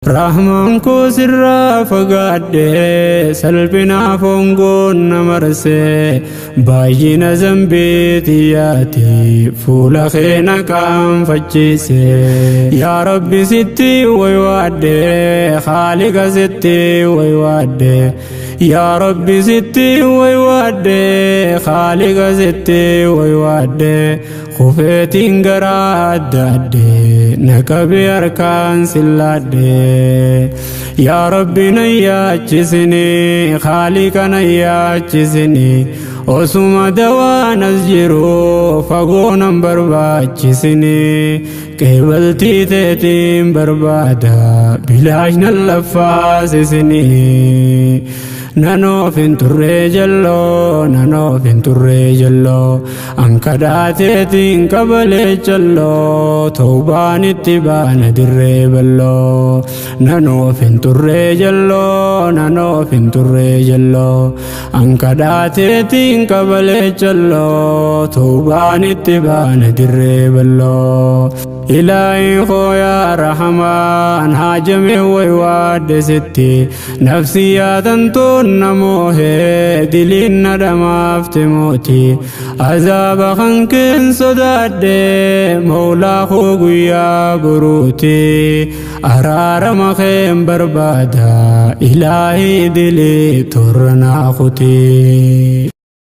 Rahman ko sirraa fagaadhe salphina foongoon na marse baay'ina zambiitiyaati fuula kee na qaanfachiise yaa Rabbi sitti waywaadhe Khaaliqa sitti waywaadhe yaa Rabbi sitti waywaadhe Khaaliqa sitti waywaadhe khufeetiin garaa addaadhe naqabi harkaan sillaadhe yaa Rabbi na yaachisini Khaaliqa na yaachisini osuma dawaanas jiru fagoonan barbaachisini qeebaltii teetiin barbaada bilaashna laffaasisini nanoof hin turre jalloo ankadhaateetiin qabalee jalloo tawbaan itti baana dirree balloo nanoof hin turre jalloo ankadhaateetiin qabalee jalloo tawbaan itti baana dirree balloo إلهي خويا رحمن هاجمي ويواد ستي نفسيات انتون نموه دلين ندم افتموتي عذاب خنكن صداد مولا خوغيا بروتي أرار مخيم بربادا إلهي دلي ترنا خوتي